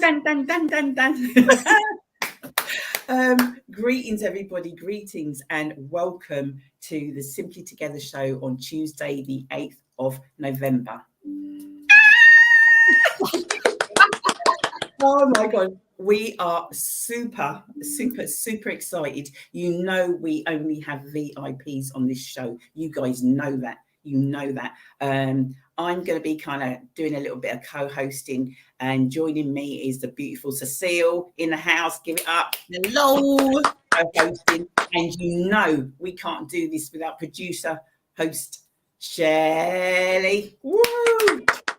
Dun, dun, dun, dun, dun. Greetings, everybody. Greetings and welcome to the Simply Together show on Tuesday, the 8th of November. Oh my God. We are super excited. You know, we only have VIPs on this show. You guys know that. I'm going to be kind of doing a little bit of co-hosting, and joining me is the beautiful Cecile in the house. Give it up. Hello. Co-hosting. And you know, we can't do this without producer, host, Shelley. Woo!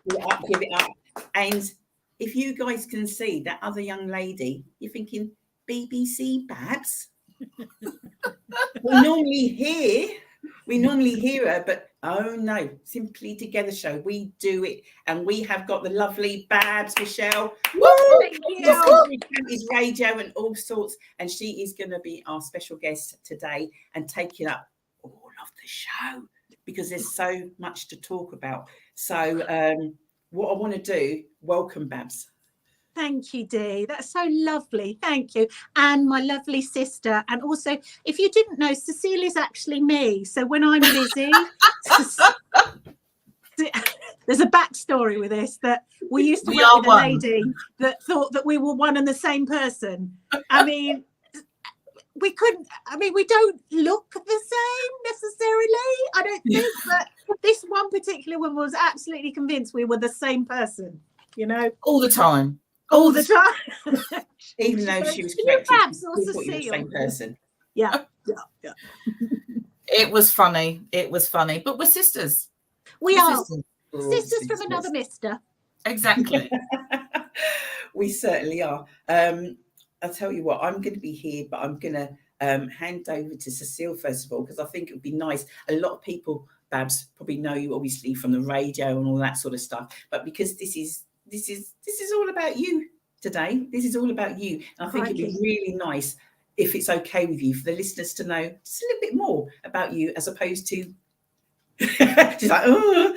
Give it up. And if you guys can see that other young lady, you're thinking, BBC Babs? we normally hear her, but oh no, Simply Together show. We do it, and we have got the lovely Babs Michel. Is radio and all sorts, and she is going to be our special guest today and taking up all of the show because there's so much to talk about. So what I want to do, welcome Babs. Thank you, Dee. That's so lovely. Thank you. And my lovely sister. And also, if you didn't know, Cecile is actually me. So when I'm busy, there's a backstory with this, that we used to work with a lady that thought that we were one and the same person. I mean, we don't look the same necessarily. I don't think, but this one particular one was absolutely convinced we were the same person, you know? All the time. Even though she was corrected, Babs or we thought you were Cecile. the same person. Yeah. It was funny, but we're sisters. We We're are sisters. sisters from another mister. Exactly. We certainly are. I'll tell you what, I'm going to be here, but I'm going to hand over to Cecile first of all, because I think it would be nice. A lot of people, Babs, probably know you obviously from the radio and all that sort of stuff, but because this is all about you today. This is all about you. And I think it'd be really nice, if it's okay with you, for the listeners to know just a little bit more about you, as opposed to she's like, oh.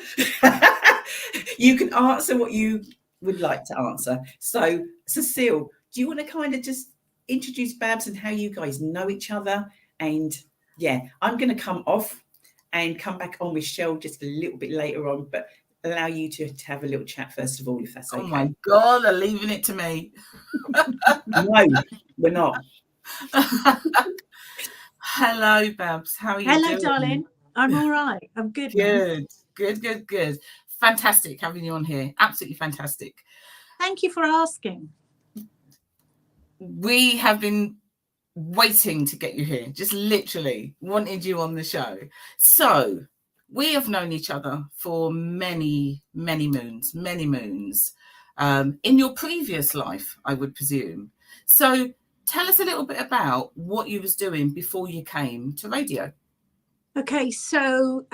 You can answer what you would like to answer. So, Cecile, do you want to kind of just introduce Babs and how you guys know each other? And yeah, I'm going to come off and come back on with Shell just a little bit later on, but allow you to have a little chat first of all, if that's okay. Oh my God, they're leaving it to me. No, we're not. Hello, Babs. How are you Hello, doing? darling. I'm all right. I'm good. Good. Fantastic having you on here. Absolutely fantastic. Thank you for asking. We have been waiting to get you here, just literally wanted you on the show. So we have known each other for many moons, in your previous life, I would presume. So tell us a little bit about what you was doing before you came to radio. Okay, so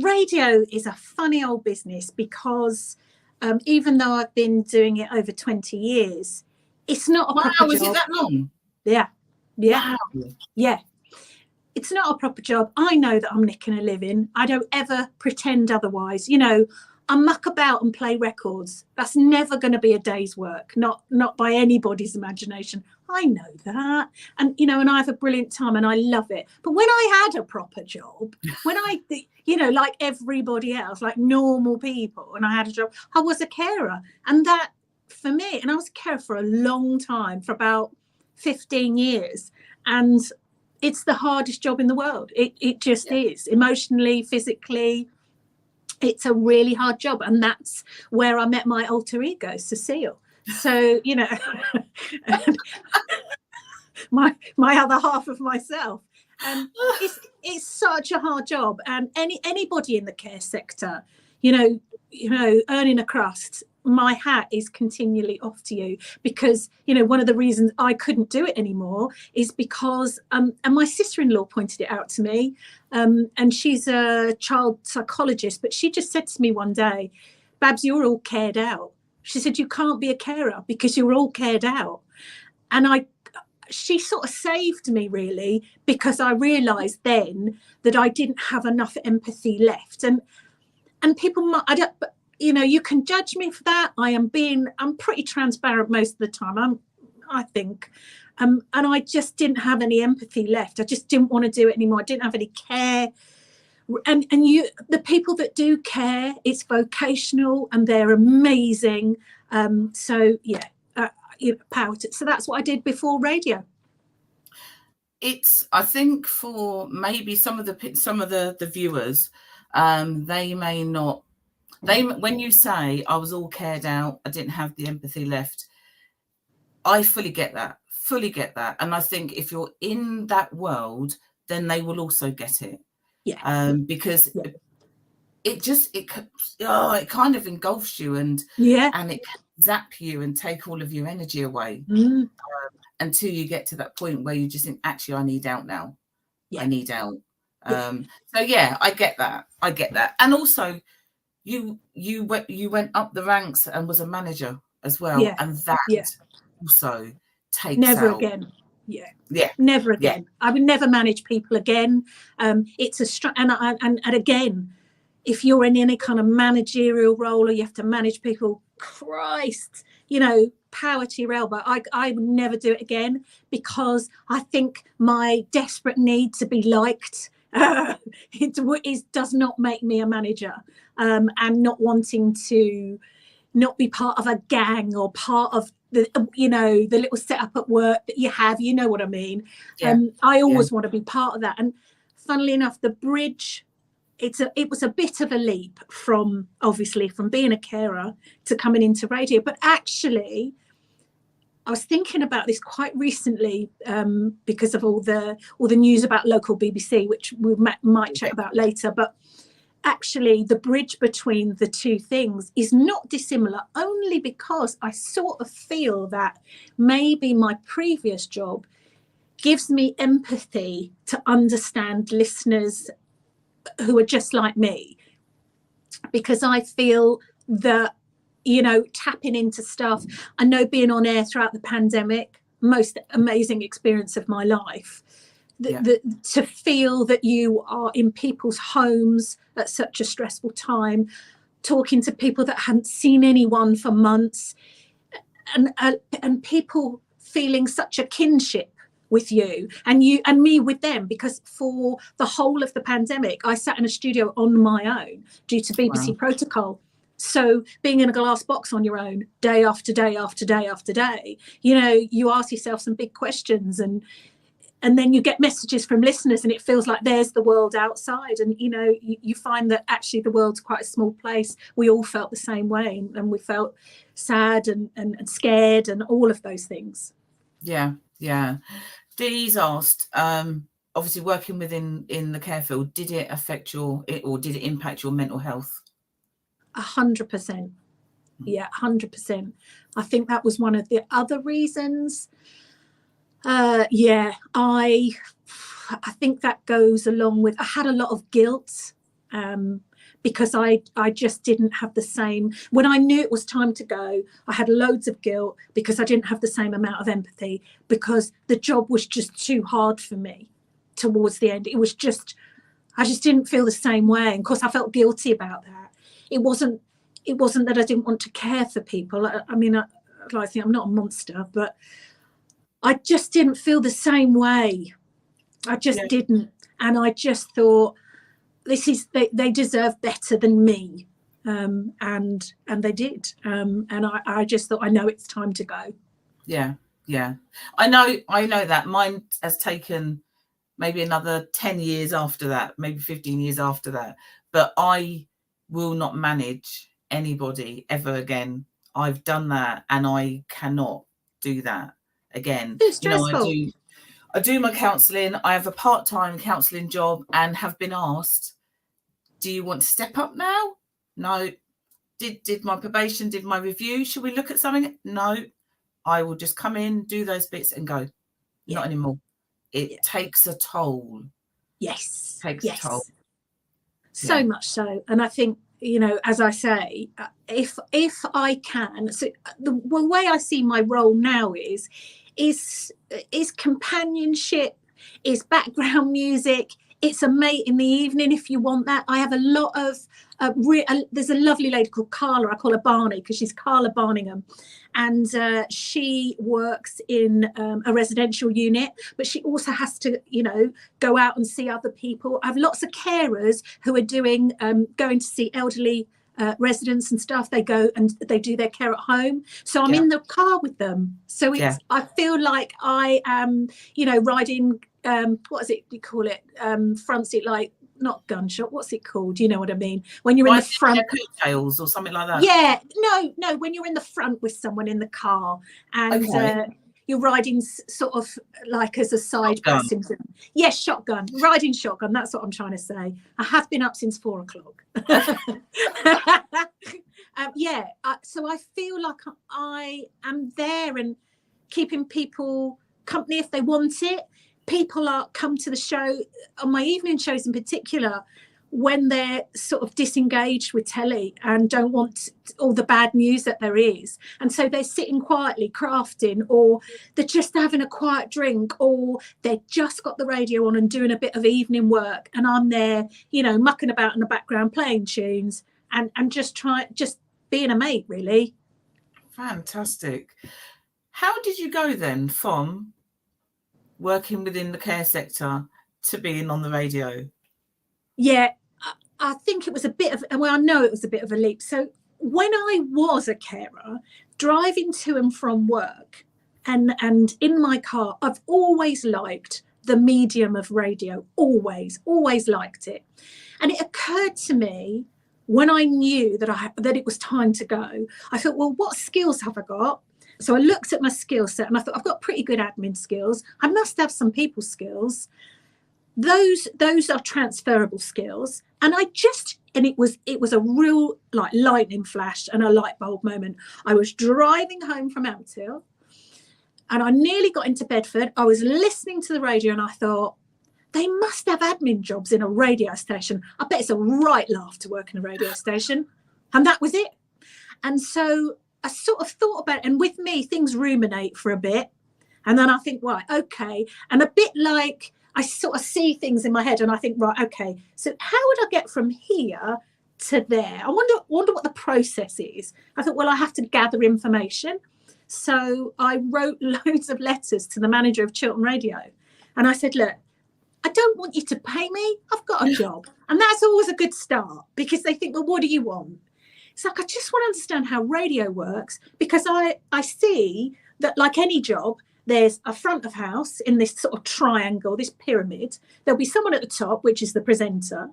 radio is a funny old business, because even though I've been doing it over 20 years, it's not a proper job. Wow, is it that long? Yeah. Wow. Yeah. It's not a proper job. I know that I'm nicking a living. I don't ever pretend otherwise. You know, I muck about and play records. That's never going to be a day's work, not by anybody's imagination. I know that. And, you know, and I have a brilliant time and I love it. But when I had a proper job, when I, you know, like everybody else, like normal people, and I had a job, I was a carer. And that, for me, and I was a carer for a long time, for about 15 years. And it's the hardest job in the world. It just is, emotionally, physically. It's a really hard job. And that's where I met my alter ego, Cecile. So, you know, my other half of myself. And it's such a hard job. And anybody in the care sector, you know, earning a crust, my hat is continually off to you, because, you know, one of the reasons I couldn't do it anymore is because, and my sister-in-law pointed it out to me, and she's a child psychologist, but she just said to me one day, Babs, you're all cared out. She said, you can't be a carer because you're all cared out. And she sort of saved me, really, because I realised then that I didn't have enough empathy left. And people might, you can judge me for that. I'm pretty transparent most of the time, I think. And I just didn't have any empathy left. I just didn't want to do it anymore. I didn't have any care. And the people that do care, it's vocational and they're amazing. So yeah, power to. So that's what I did before radio. I think for maybe some of the viewers, they may not. When you say I was all cared out, I didn't have the empathy left. I fully get that. And I think if you're in that world, then they will also get it. Yeah. Because it kind of engulfs you and it can zap you and take all of your energy away. Until you get to that point where you just think, actually, I need out now. Yeah. I need out. So yeah, I get that. And also you went up the ranks and was a manager as well. Yeah. And that also takes never out. Again. Yeah. Never again. Yeah. I would never manage people again. It's and again, if you're in any kind of managerial role or you have to manage people, Christ, power to your elbow. I would never do it again, because I think my desperate need to be liked does not make me a manager, and not wanting to not be part of a gang or part of the little setup at work that you have, what I mean. I always want to be part of that. And funnily enough, the bridge, it was a bit of a leap from being a carer to coming into radio. But actually, I was thinking about this quite recently, because of all the news about local BBC, which we might chat about later. But actually, the bridge between the two things is not dissimilar, only because I sort of feel that maybe my previous job gives me empathy to understand listeners who are just like me, because I feel that, tapping into stuff. I know being on air throughout the pandemic, most amazing experience of my life. To feel that you are in people's homes at such a stressful time, talking to people that hadn't seen anyone for months, and people feeling such a kinship with you and me with them, because for the whole of the pandemic I sat in a studio on my own due to BBC protocol. So being in a glass box on your own day after day after day after day, you ask yourself some big questions, and then you get messages from listeners and it feels like there's the world outside, and you find that actually the world's quite a small place. We all felt the same way, and we felt sad and scared and all of those things. Yeah. Deez asked, obviously working in the care field, did it affect did it impact your mental health? 100%. Yeah, 100%. I think that was one of the other reasons. I think that goes along with, I had a lot of guilt, because I just didn't have the same, when I knew it was time to go, I had loads of guilt because I didn't have the same amount of empathy, because the job was just too hard for me towards the end. I just didn't feel the same way. And of course I felt guilty about that. It wasn't that I didn't want to care for people. I think I'm not a monster, but I just didn't feel the same way. I just didn't. And I just thought, they deserve better than me. And they did. And I just thought, I know it's time to go. Yeah. I know that mine has taken maybe another 10 years after that, maybe 15 years after that. But I will not manage anybody ever again. I've done that and I cannot do that again. It's stressful. I do my counselling. I have a part-time counselling job and have been asked, do you want to step up now? No. Did my probation, did my review? Should we look at something? No. I will just come in, do those bits and go. Yeah. Not anymore. It takes a toll. Yes. Takes a toll. So much so. And I think, as I say, if I can, so the way I see my role now is companionship, is background music, It's a mate in the evening if you want that. I have a lot of, there's a lovely lady called Carla. I call her Barney because she's Carla Barningham. And she works in a residential unit, but she also has to, you know, go out and see other people. I have lots of carers who are doing, going to see elderly residents and stuff. They go and they do their care at home. So I'm in the car with them. So it's, I feel like I am, you know, riding, what is it you call it? Front seat, like, not gunshot, what's it called? You know what I mean? When you're in the front, coattails or something like that. Yeah, no, when you're in the front with someone in the car and you're riding sort of like as a side passenger. Yes, shotgun, riding shotgun. That's what I'm trying to say. I have been up since 4 o'clock. So I feel like I am there and keeping people company if they want it. People come to the show, on my evening shows in particular, when they're sort of disengaged with telly and don't want all the bad news that there is. And so they're sitting quietly crafting, or they're just having a quiet drink, or they've just got the radio on and doing a bit of evening work. And I'm there, you know, mucking about in the background, playing tunes and just being a mate, really. Fantastic. How did you go then from working within the care sector to being on the radio? Yeah, I think it was a bit of, well, I know it was a bit of a leap. So when I was a carer, driving to and from work and in my car, I've always liked the medium of radio, always liked it. And it occurred to me when I knew that it was time to go, I thought, well, what skills have I got? So I looked at my skill set and I thought, I've got pretty good admin skills. I must have some people skills. Those are transferable skills. And it was a real like lightning flash and a light bulb moment. I was driving home from Ampthill and I nearly got into Bedford. I was listening to the radio and I thought, they must have admin jobs in a radio station. I bet it's a right laugh to work in a radio station. And that was it. And so I sort of thought about it, and with me, things ruminate for a bit. And then I think, right, okay. And a bit like I sort of see things in my head and I think, right, okay, so how would I get from here to there? I wonder what the process is. I thought, well, I have to gather information. So I wrote loads of letters to the manager of Chiltern Radio. And I said, look, I don't want you to pay me. I've got a job. And that's always a good start because they think, well, what do you want? It's like, I just want to understand how radio works, because I see that, like any job, there's a front of house in this sort of triangle, this pyramid. There'll be someone at the top, which is the presenter.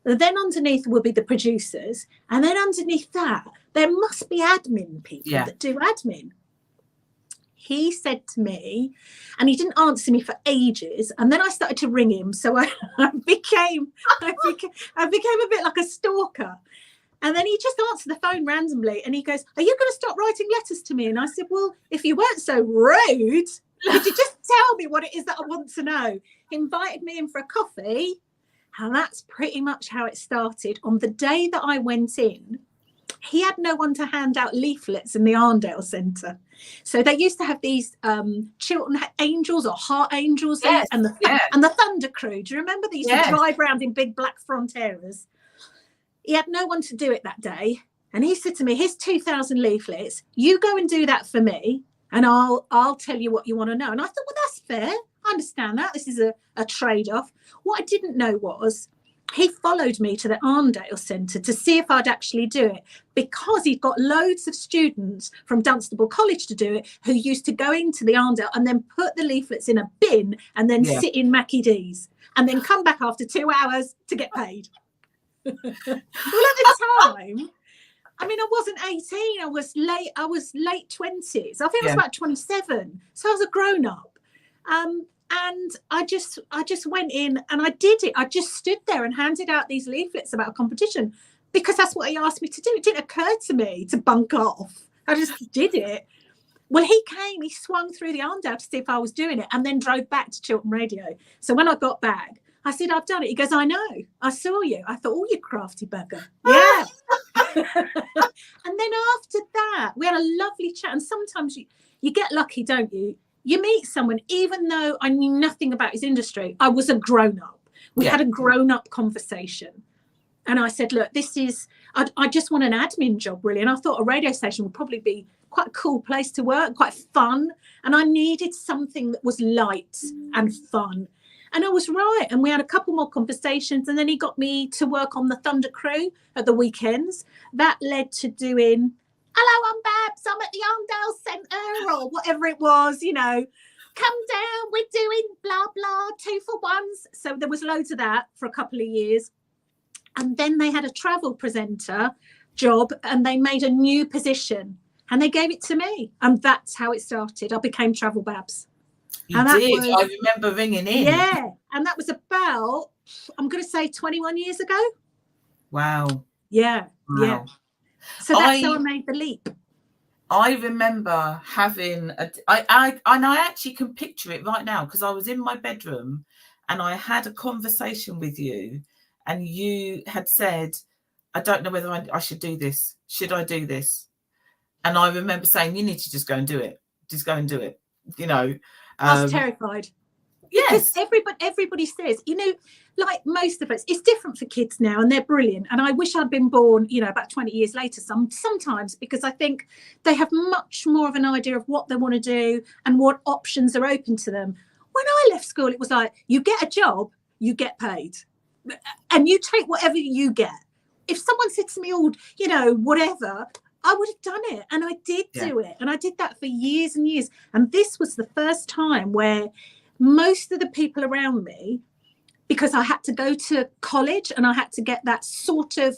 Then underneath will be the producers. And then underneath that, there must be admin people that do admin. He said to me, and he didn't answer me for ages. And then I started to ring him. So I became a bit like a stalker. And then he just answered the phone randomly and he goes, are you going to stop writing letters to me? And I said, well, if you weren't so rude, could you just tell me what it is that I want to know? He invited me in for a coffee. And that's pretty much how it started. On the day that I went in, he had no one to hand out leaflets in the Arndale Centre. So they used to have these Chiltern Angels or Heart Angels and the Thunder Crew. Do you remember? They used to drive around in big black Fronteras. He had no one to do it that day. And he said to me, here's 2,000 leaflets. You go and do that for me and I'll tell you what you want to know. And I thought, well, that's fair. I understand that. This is a trade-off. What I didn't know was he followed me to the Arndale Centre to see if I'd actually do it, because he'd got loads of students from Dunstable College to do it who used to go into the Arndale and then put the leaflets in a bin and then sit in Mackie Deez and then come back after 2 hours to get paid. Well, at the time, I mean, I wasn't 18. I was late 20s. I think I was about 27. So I was a grown up. And I just went in and I did it. I just stood there and handed out these leaflets about a competition because that's what he asked me to do. It didn't occur to me to bunk off. I just did it. Well, he swung through the Arndale to see if I was doing it and then drove back to Chiltern Radio. So when I got back, I said, I've done it. He goes, I know. I saw you. I thought, oh, you crafty bugger. Yeah. And then after that, we had a lovely chat. And sometimes you get lucky, don't you? You meet someone, even though I knew nothing about his industry, I was a grown-up. We had a grown-up conversation. And I said, look, I just want an admin job, really. And I thought a radio station would probably be quite a cool place to work, quite fun. And I needed something that was light and fun. And I was right. And we had a couple more conversations. And then he got me to work on the Thunder Crew at the weekends. That led to doing, hello, I'm Babs, I'm at the Arndale Centre, or whatever it was, you know. Come down, we're doing blah, blah, 2 for 1s. So there was loads of that for a couple of years. And then they had a travel presenter job and they made a new position and they gave it to me. And that's how it started. I became Travel Babs. You did. I remember ringing in. Yeah. And that was about, I'm going to say 21 years ago. Wow. Yeah. Wow. Yeah. So that's how I made the leap. I remember having I actually can picture it right now because I was in my bedroom and I had a conversation with you. And you had said, I don't know whether I should do this. Should I do this? And I remember saying, you need to just go and do it. Just go and do it. You know. I was terrified. Yes. Because everybody says, you know, like most of us, it's different for kids now and they're brilliant. And I wish I'd been born, you know, about 20 years later sometimes, because I think they have much more of an idea of what they want to do and what options are open to them. When I left school, it was like, you get a job, you get paid. And you take whatever you get. If someone said to me, oh, you know, whatever, I would have done it. And I did do it. And I did that for years and years. And this was the first time where most of the people around me, because I had to go to college and I had to get that sort of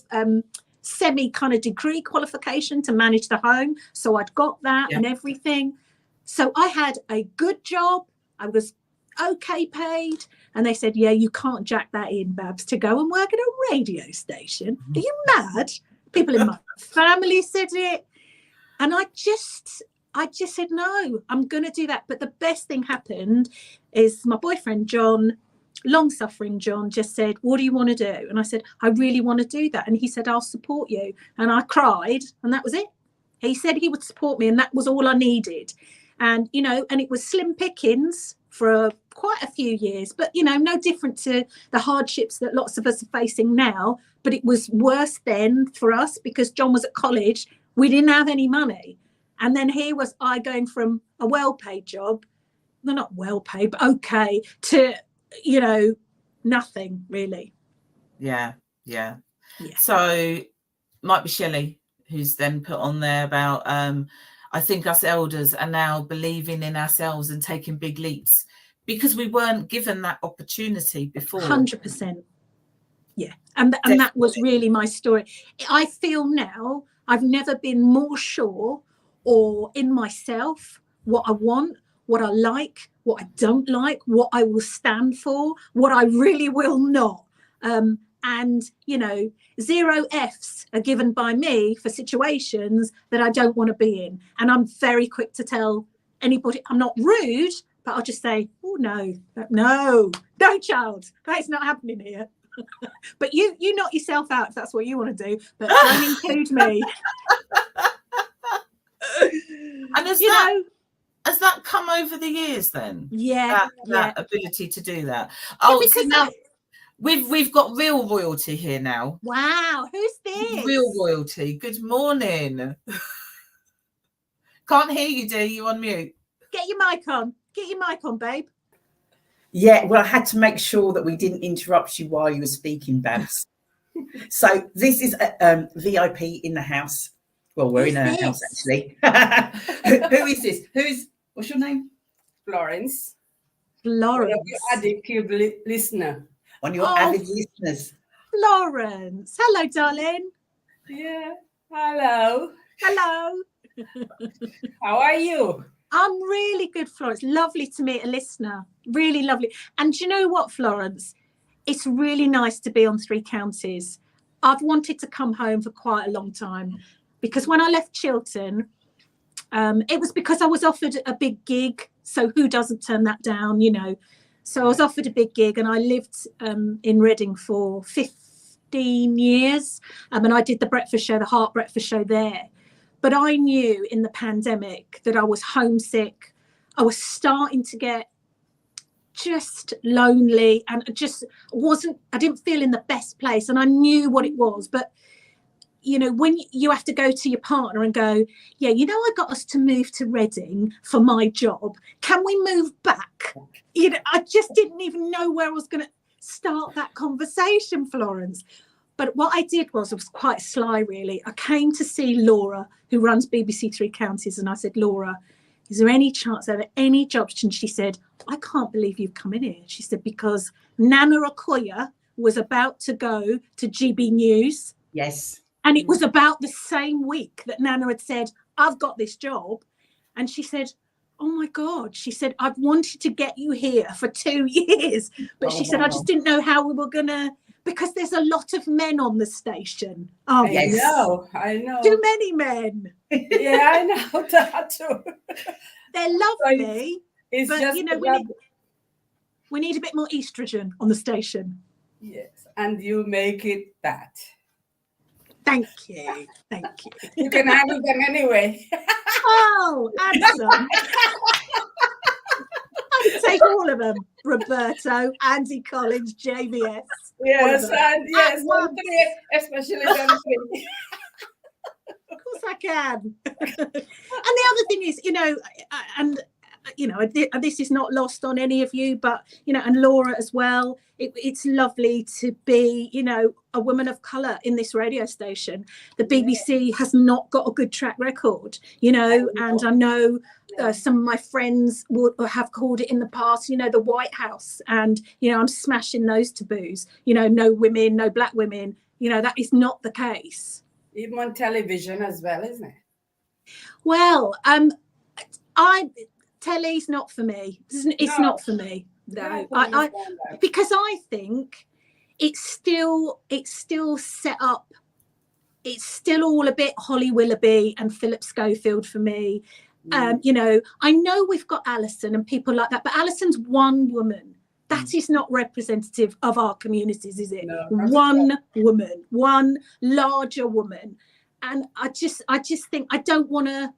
semi kind of degree qualification to manage the home. So I'd got that and everything. So I had a good job. I was okay paid. And they said, yeah, you can't jack that in, Babs, to go and work at a radio station. Are you mad? People in my family said it. And I just said, no, I'm going to do that. But the best thing happened is my boyfriend, John, long-suffering John, just said, what do you want to do? And I said, I really want to do that. And he said, I'll support you. And I cried. And that was it. He said he would support me. And that was all I needed. And, you know, and it was slim pickings for quite a few years, but, you know, no different to the hardships that lots of us are facing now. But it was worse then for us because John was at college. We didn't have any money. And then here was I going from a well-paid job, well, not well-paid, but okay, to, you know, nothing really. Yeah. So might be Shelley, who's then put on there about, I think us elders are now believing in ourselves and taking big leaps because we weren't given that opportunity before. 100%. Yeah. And that was really my story. I feel now I've never been more sure or in myself what I want, what I like, what I don't like, what I will stand for, what I really will not. And, you know, 0 Fs are given by me for situations that I don't want to be in. And I'm very quick to tell anybody, I'm not rude, but I'll just say, oh, no, child, that's not happening here. But you knock yourself out if that's what you want to do, but don't include me. And has that come over the years then? Yeah. That ability to do that. Oh, so now we've got real royalty here now. Wow, who's this? Real royalty. Good morning. Can't hear you, dear. You on mute. Get your mic on. Get your mic on, babe. Yeah, well, I had to make sure that we didn't interrupt you while you were speaking, Babs. So this is a VIP in the house. Well, we're in a house, actually. Who is this? What's your name? Florence. Florence. Avid listener. On your avid listeners. Florence. Hello, darling. Yeah. Hello. Hello. How are you? I'm really good, Florence. Lovely to meet a listener. Really lovely. And do you know what, Florence? It's really nice to be on 3 Counties. I've wanted to come home for quite a long time because when I left Chiltern, it was because I was offered a big gig. So who doesn't turn that down, you know? So I was offered a big gig and I lived in Reading for 15 years. And I did the breakfast show, the Heart Breakfast show there. But I knew in the pandemic that I was homesick. I was starting to get just lonely, and I didn't feel in the best place, and I knew what it was. But you know, when you have to go to your partner and go, yeah, you know, I got us to move to Reading for my job, can we move back? You know, I just didn't even know where I was going to start that conversation, Florence. But what I did was quite sly, really. I came to see Laura, who runs BBC Three Counties, and I said, Laura, is there any chance there are any jobs? And she said, I can't believe you've come in here. She said, because Nana Okoya was about to go to GB News. Yes. And it was about the same week that Nana had said, I've got this job. And she said, oh my God. She said, I've wanted to get you here for 2 years. But she said, I just didn't know how we were going to, because there's a lot of men on the station. Oh, yes. I know. Too many men. Yeah, I know that too. They're lovely. It's but, just, you know, we need a bit more estrogen on the station. yes, and you make it that. Thank you. Thank you. You can handle them anyway. Oh, add some. I'd take all of them. Roberto, Andy Collins, JVS. Yes, and yes, once. Especially them three. Of course I can. And the other thing is, you know, and you know, this is not lost on any of you, but you know, and Laura as well. It's lovely to be, you know, a woman of colour in this radio station. The BBC has not got a good track record, you know, and I know some of my friends would have called it in the past, you know, the White House, and you know, I'm smashing those taboos. You know, no women, no black women. You know, that is not the case. Even on television as well, isn't it? Well, telly's not for me. It's not for me. No, I because I think it's still set up. It's still all a bit Holly Willoughby and Philip Schofield for me. You know, I know we've got Alison and people like that, but Alison's one woman. That is not representative of our communities, is it? No, one woman, one larger woman. And I just think I don't want to.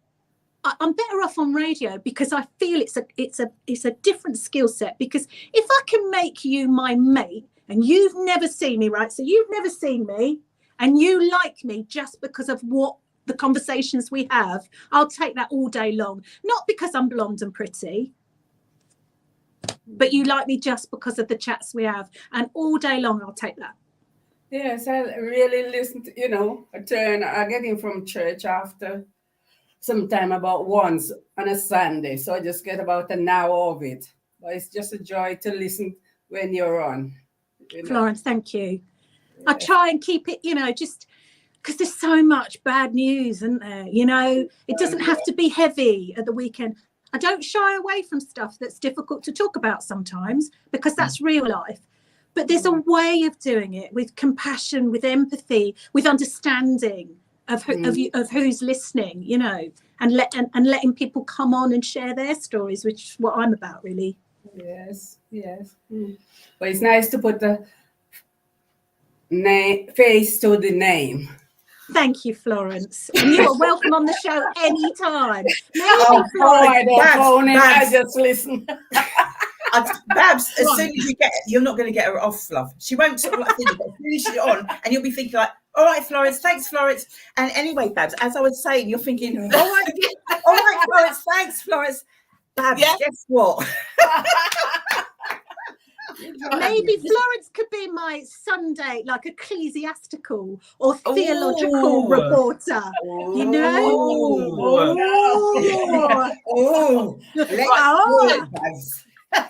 I'm better off on radio because I feel it's a different skill set. Because if I can make you my mate and you've never seen me, right? So you've never seen me and you like me just because of what the conversations we have, I'll take that all day long. Not because I'm blonde and pretty, but you like me just because of the chats we have, and all day long I'll take that. Yes, I really listen to, you know, I get in from church after sometime about once on a Sunday, so I just get about an hour of it. But it's just a joy to listen when you're on. You know? Florence, thank you. Yeah. I try and keep it, you know, just because there's so much bad news, isn't there? You know, it doesn't have to be heavy at the weekend. I don't shy away from stuff that's difficult to talk about sometimes because that's real life. But there's a way of doing it with compassion, with empathy, with understanding of who's listening, you know, and letting people come on and share their stories, which is what I'm about, really. Yes. But it's nice to put the face to the name. Thank you, Florence. And you are welcome on the show anytime. I just listen. Babs, as soon as you're not going to get her off, Fluff. She won't sort of like think, but as soon as she's on, and you'll be thinking like, all right, Florence, thanks, Florence. And anyway, Babs, as I was saying, you're thinking, all right, Florence, thanks, Florence. Babs, guess what? Maybe Florence could be my Sunday, like ecclesiastical or theological reporter. You know?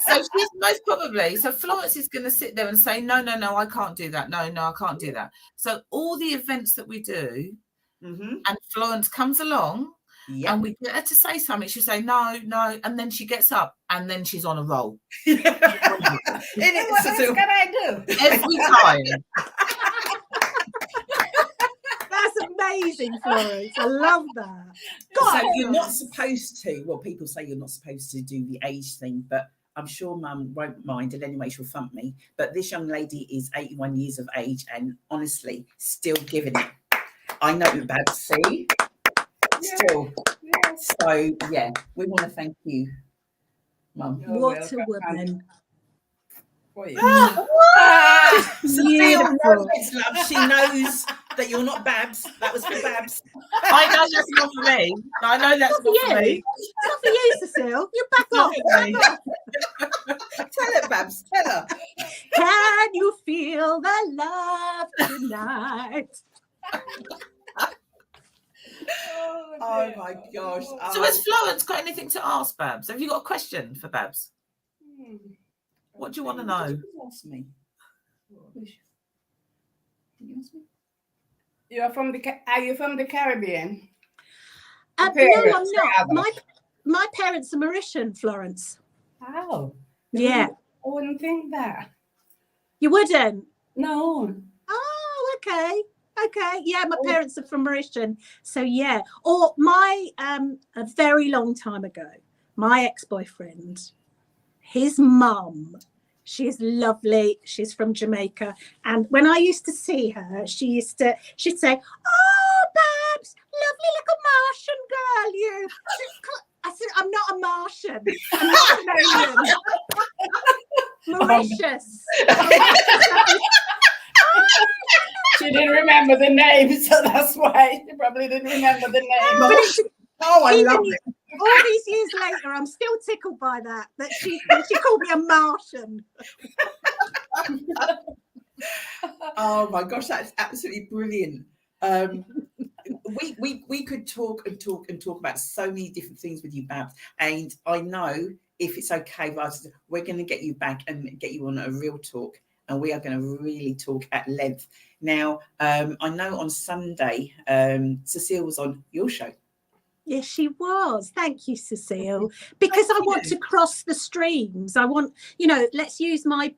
So she's most probably, so Florence is going to sit there and say, no, I can't do that. No, I can't do that. So all the events that we do, and Florence comes along, and we get her to say something, she'll say, no, and then she gets up, and then she's on a roll. What else can I do? Every time. That's amazing, Florence. I love that. God, so you're not supposed to, well, people say you're not supposed to do the age thing, but I'm sure Mum won't mind, and anyway, she'll thump me. But this young lady is 81 years of age and honestly still giving it. I know about see. Still. So, yeah, we want to thank you, Mum. What a woman. for you. Sophia Beautiful. knows, love. She knows that you're not Babs. That was for Babs. I know that's not for me. I know that's not for me. It's not for you, Cecile. You back off. Not for me. Tell her, Babs. Tell her. Can you feel the love tonight? Oh my gosh. So has Florence got anything to ask Babs? Have you got a question for Babs? What do you want to know? Ask me. Can you ask me? Are you from the Caribbean? No, I'm not. My parents are Mauritian, Florence. Oh. Yeah. I wouldn't think that. You wouldn't? No. Oh, okay. Okay. Yeah, my parents are from Mauritian. So yeah. Or a very long time ago, my ex-boyfriend, his mum, she's lovely. She's from Jamaica. And when I used to see her, she'd say, "Oh, Babs, lovely little Martian girl, you." I said, "I'm not a Martian. I'm not an alien." Mauritius. She didn't remember the name, so that's why she probably didn't remember the name. Oh, I love it. All these years later, I'm still tickled by that she called me a Martian. Oh my gosh, that's absolutely brilliant. We could talk and talk and talk about so many different things with you, Babs. And I know if it's okay, Babs, we're going to get you back and get you on a real talk. And we are going to really talk at length. Now, I know on Sunday, Cecile was on your show. Yes, she was. Thank you, Cecile. Because I want to cross the streams. I want, let's use my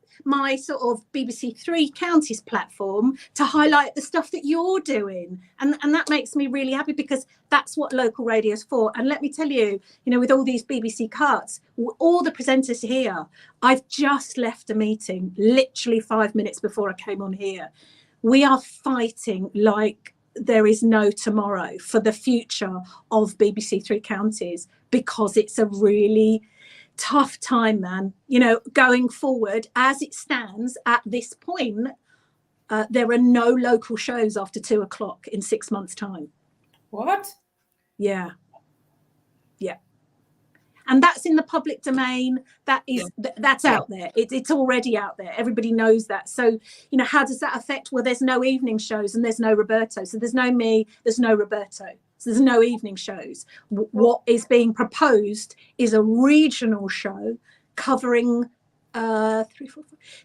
sort of BBC Three Counties platform to highlight the stuff that you're doing. And that makes me really happy because that's what local radio is for. And let me tell you, with all these BBC cuts, all the presenters here, I've just left a meeting literally 5 minutes before I came on here. We are fighting like there is no tomorrow for the future of BBC Three Counties because it's a really tough time, man. Going forward, as it stands at this point, there are no local shows after 2:00 in 6 months' time. What? Yeah. And that's in the public domain. That's out there. It's already out there. Everybody knows that. So, how does that affect? Well, there's no evening shows and there's no Roberto. So there's no me, there's no Roberto. So there's no evening shows. What is being proposed is a regional show covering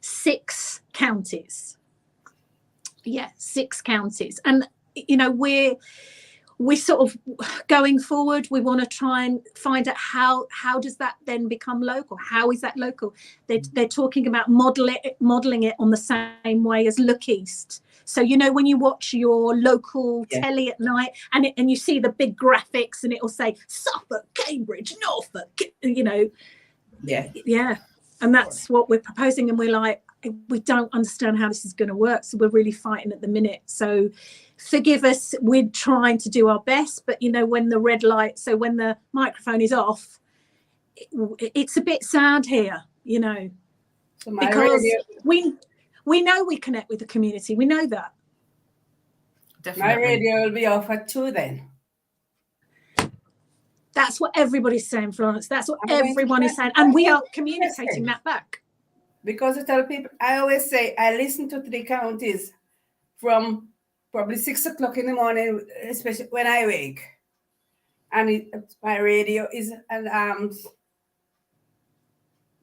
6 counties. Yeah, 6 counties. And, we're sort of going forward. We want to try and find out how does that then become local? How is that local? They're talking about modelling it on the same way as Look East. So when you watch your local telly at night and you see the big graphics and it will say Suffolk, Cambridge, Norfolk, Yeah. And that's what we're proposing. And we're like, we don't understand how this is going to work. So we're really fighting at the minute. So forgive us. We're trying to do our best. But, when the red light, so when the microphone is off, it's a bit sad here, So because we know we connect with the community. We know that. Definitely. My radio will be off at 2 then. That's what everybody's saying, Florence. That's what everyone is saying. And we are communicating that back. Because I tell people, I always say, I listen to 3 counties from probably 6:00 in the morning, especially when I wake. And my radio is alarmed.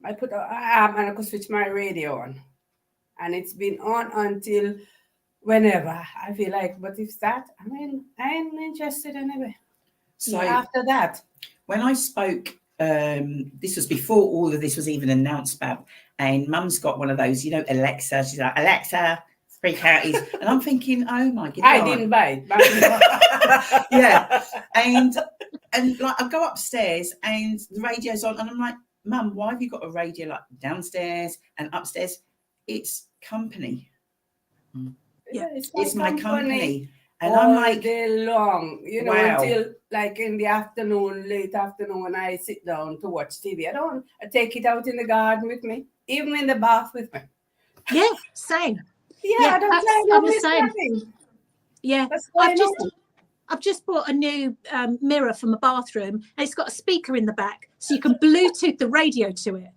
I put an alarm and I could switch my radio on. And it's been on until whenever I feel like, but if that, I'm interested anyway. So after that. When I spoke, this was before all of this was even announced about, and Mum's got one of those, Alexa. She's like, Alexa, 3 counties. And I'm thinking, oh my goodness. I didn't buy it. Yeah. And like I go upstairs and the radio's on and I'm like, Mum, why have you got a radio like downstairs and upstairs? It's company. Yeah, it's my company. And all I'm like, day long, wow. Until like in the afternoon, late afternoon, when I sit down to watch TV. I take it out in the garden with me. even in the bath with me. Yeah, same. Yeah, I'm the same. Yeah, I've just bought a new mirror for my bathroom, and it's got a speaker in the back, so you can Bluetooth the radio to it.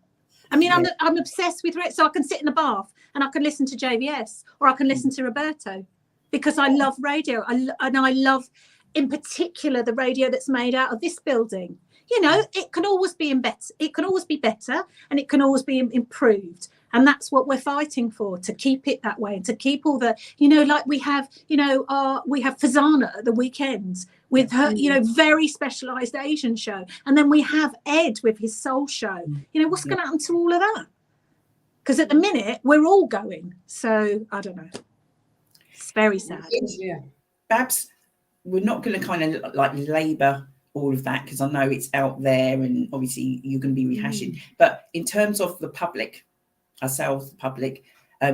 I mean, I'm obsessed with it, so I can sit in the bath and I can listen to JVS, or I can listen to Roberto, because I love radio. I love, in particular, the radio that's made out of this building. You know, it can always be better. It can always be better, and it can always be improved. And that's what we're fighting for, to keep it that way, and to keep all the, you know, like we have, you know, we have Fazana at the weekends with her, you know, very specialised Asian show. And then we have Ed with his soul show. You know, what's going to happen to all of that? Because at the minute, we're all going. So, I don't know. It's very sad. Yeah. Babs, we're not going to kind of like labour all of that, because I know it's out there and obviously you're going to be rehashing. But in terms of the public, ourselves, the public,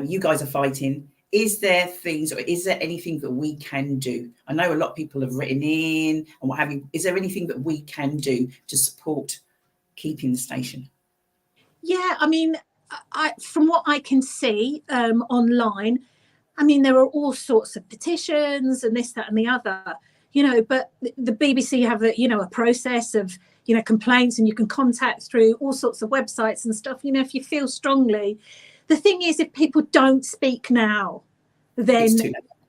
you guys are fighting. Is there things, or is there anything that we can do? I know a lot of people have written in and what have you. Is there anything that we can do to support keeping the station? Yeah, I mean, from what I can see online, I mean, there are all sorts of petitions and this, that and the other, you know, but the BBC have a process of, you know, complaints, and you can contact through all sorts of websites and stuff, you know, if you feel strongly. The thing is, if people don't speak now, then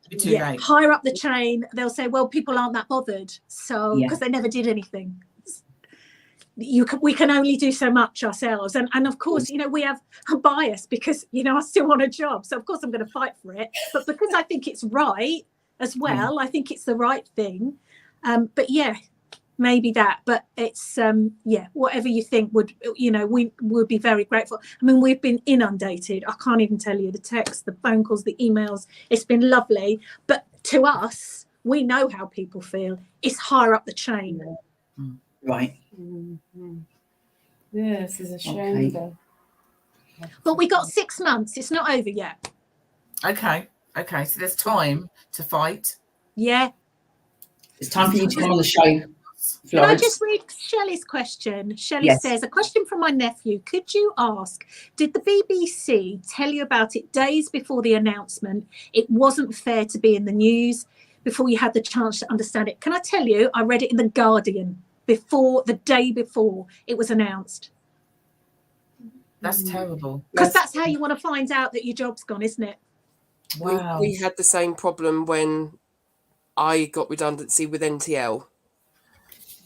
it's too late. Higher up the chain, they'll say, well, people aren't that bothered, so because they never did anything. We can only do so much ourselves, and of course, you know, we have a bias because, you know, I still want a job, so of course I'm going to fight for it, but because I think it's right as well, I think it's the right thing. But yeah, maybe that, but it's whatever you think would, you know, we would be very grateful. I mean, we've been inundated. I can't even tell you the texts, the phone calls, the emails. It's been lovely, but to us, we know how people feel. It's higher up the chain. Right. Yes, it's a shame. Okay. But we got 6 months. It's not over yet. Okay, so there's time to fight. Yeah. It's time for you to come on the show, Florence. Can I just read Shelley's question? Shelley says, a question from my nephew. Could you ask, did the BBC tell you about it days before the announcement? It wasn't fair to be in the news before you had the chance to understand it. Can I tell you, I read it in The Guardian the day before it was announced. That's terrible. Because that's how you want to find out that your job's gone, isn't it? Wow. We had the same problem when I got redundancy with NTL.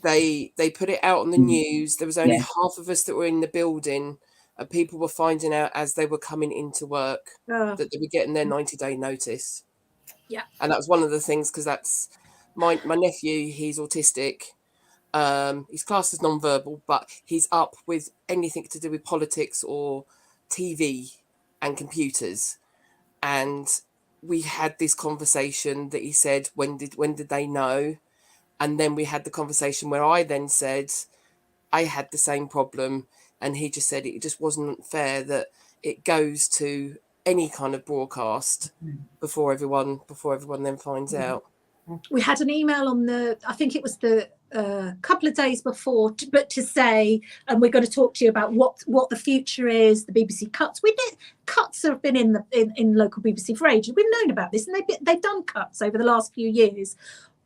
They put it out on the news. There was only half of us that were in the building, and people were finding out as they were coming into work that they were getting their 90-day notice. Yeah. And that was one of the things, because that's my nephew, he's autistic. He's classed as non-verbal, but he's up with anything to do with politics or TV and computers. And we had this conversation that he said, when did they know? And then we had the conversation where I then said, I had the same problem. And he just said it just wasn't fair that it goes to any kind of broadcast before everyone then finds out. We had an email on I think it was the couple of days before, but to say, and we're going to talk to you about what the future is, the BBC cuts. Cuts have been in local BBC for ages. We've known about this, and they've done cuts over the last few years.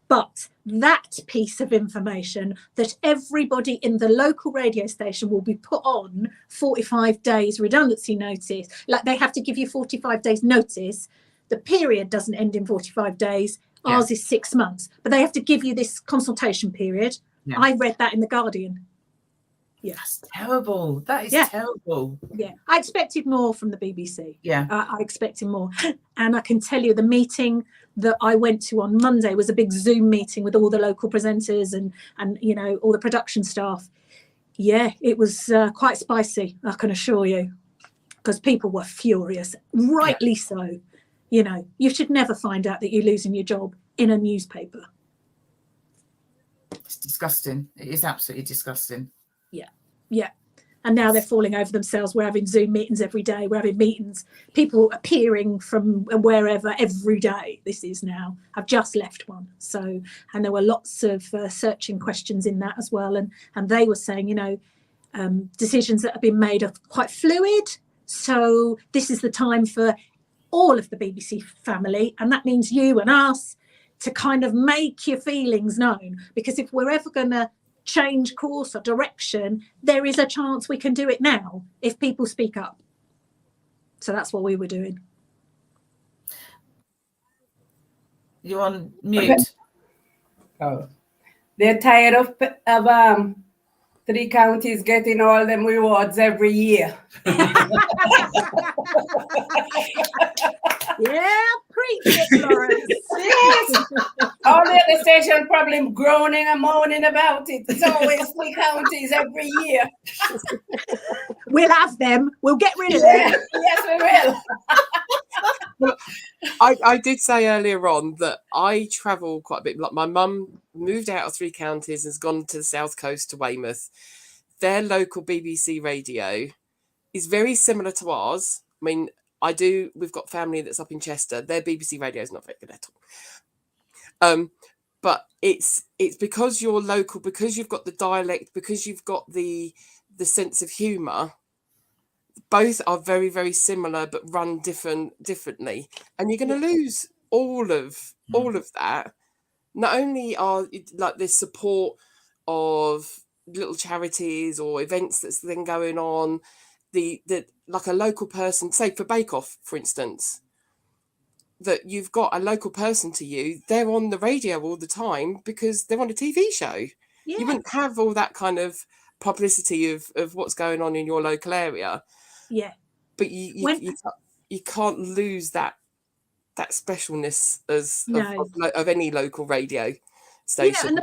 But that piece of information that everybody in the local radio station will be put on 45 days redundancy notice, like they have to give you 45 days notice. The period doesn't end in 45 days. Ours is 6 months, but they have to give you this consultation period. Yeah. I read that in The Guardian. Yes, terrible. That is terrible. Yeah, I expected more from the BBC. Yeah, I expected more, and I can tell you the meeting that I went to on Monday was a big Zoom meeting with all the local presenters and you know, all the production staff. Yeah, it was quite spicy, I can assure you, because people were furious, rightly so. You know, you should never find out that you're losing your job in a newspaper. It's disgusting. It is absolutely disgusting. Yeah. And now they're falling over themselves. We're having Zoom meetings every day. We're having meetings, people appearing from wherever every day. This is now. I've just left one. So, and there were lots of searching questions in that as well. And they were saying, you know, decisions that have been made are quite fluid. So this is the time for all of the BBC family, and that means you and us, to kind of make your feelings known, because if we're ever going to change course or direction, there is a chance we can do it now if people speak up. So that's what we were doing. You're on mute. Oh, they're tired of 3 counties getting all them rewards every year. Yeah, preach it, Florence. Yes. All the other stations probably groaning and moaning about it. It's always 3 counties every year. We'll have them. We'll get rid of them. Yes, we will. Well, I did say earlier on that I travel quite a bit. Like my mum moved out of 3 counties and has gone to the south coast to Weymouth. Their local BBC radio is very similar to ours. I mean, we've got family that's up in Chester. Their BBC radio is not very good at all. But it's because you're local, because you've got the dialect, because you've got the sense of humour. Both are very, very similar, but run differently, and you're going to lose all of that. Not only are like this support of little charities or events that's then going on, the like a local person, say for Bake Off, for instance, that you've got a local person to you. They're on the radio all the time because they're on a TV show. Yeah. You wouldn't have all that kind of publicity of what's going on in your local area. Yeah, but you can't lose that specialness of any local radio station. Yeah, and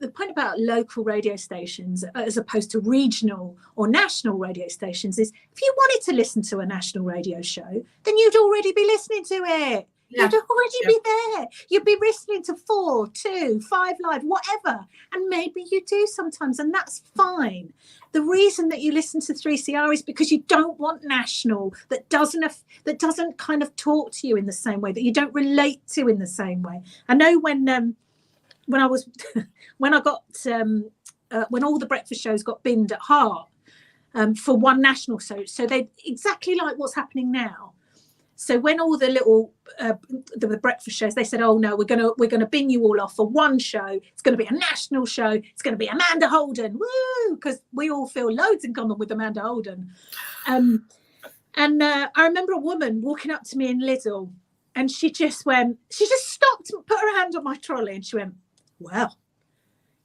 the point about local radio stations as opposed to regional or national radio stations is, if you wanted to listen to a national radio show, then you'd already be listening to it. Yeah. You'd already be there. You'd be listening to 4, 2, 5 Live, whatever. And maybe you do sometimes, and that's fine. The reason that you listen to 3CR is because you don't want national that doesn't kind of talk to you in the same way, that you don't relate to in the same way. I know when I got when all the breakfast shows got binned at Heart for one national show, so they exactly like what's happening now. So when all the little the breakfast shows, they said, "Oh no, we're gonna bin you all off for one show. It's going to be a national show. It's going to be Amanda Holden, woo!" Because we all feel loads in common with Amanda Holden. And I remember a woman walking up to me in Lidl, and she just stopped and put her hand on my trolley, and she went, "Well,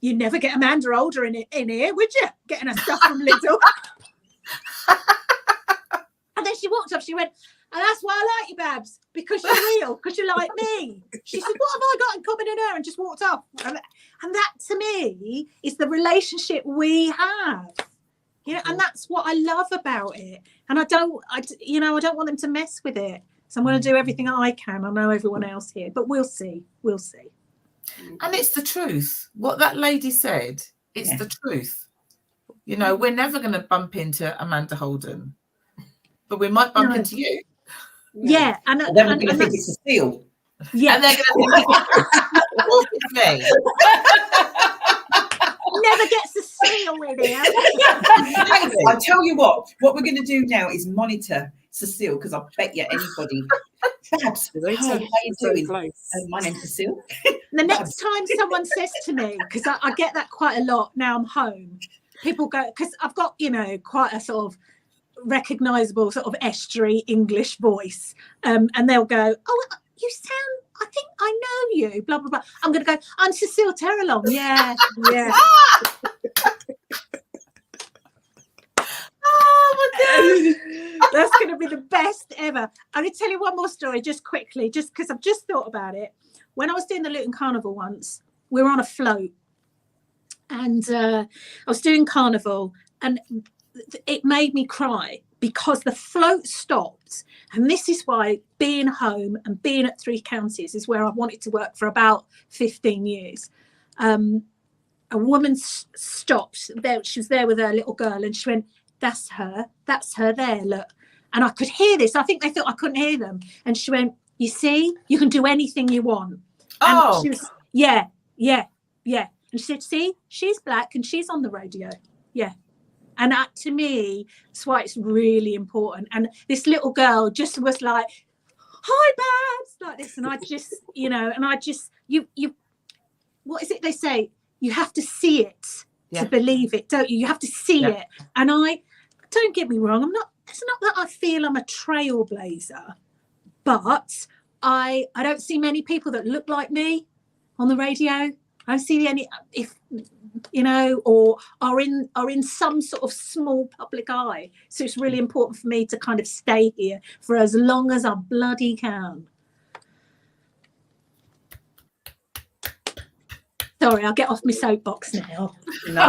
you never get Amanda Holden in here, would you? Getting her stuff from Lidl." And then she walked up. She went, "And that's why I like you, Babs, because you're real, because you're like me." She said, "What have I got in common in her?" And just walked off. And that, to me, is the relationship we have. You know, and that's what I love about it. And I don't want them to mess with it. So I'm going to do everything I can. I know everyone else here, but we'll see. We'll see. And it's the truth. What that lady said, it's the truth. You know, we're never going to bump into Amanda Holden, but we might bump into you. Yeah, and then we're going to think it's a steal. Yeah, and they're going to think never gets a seal in here. I tell you what we're going to do now is monitor Cecile, because I bet you anybody. Babs, how are you doing? My name's Cecile. The next time someone says to me, because I get that quite a lot now I'm home, people go, because I've got, quite a sort of recognisable sort of estuary English voice, and they'll go, "Oh, you sound, I think I know you, blah, blah, blah." I'm going to go, "I'm Cecile Terrelong." Yeah. Oh my God. That's going to be the best ever. I'm going to tell you one more story just quickly, just because I've just thought about it. When I was doing the Luton Carnival once, we were on a float, and I was doing Carnival, and it made me cry because the float stopped. And this is why being home and being at 3 counties is where I wanted to work for about 15 years. A woman stopped there. She was there with her little girl, and she went, that's her there, look." And I could hear this. I think they thought I couldn't hear them. And she went, "You see, you can do anything you want." Oh. And she was, yeah. And she said, "See, she's black and she's on the radio." Yeah. And that, to me, that's why it's really important. And this little girl just was like, hi, Babs, like this. And I just, you know, and I just, you, what is it they say? You have to see it to believe it, don't you? You have to see it. And don't get me wrong, it's not that I feel I'm a trailblazer, but I don't see many people that look like me on the radio. I don't see any, if you know, or are in some sort of small public eye. So it's really important for me to kind of stay here for as long as I bloody can. Sorry, I'll get off my soapbox now. No,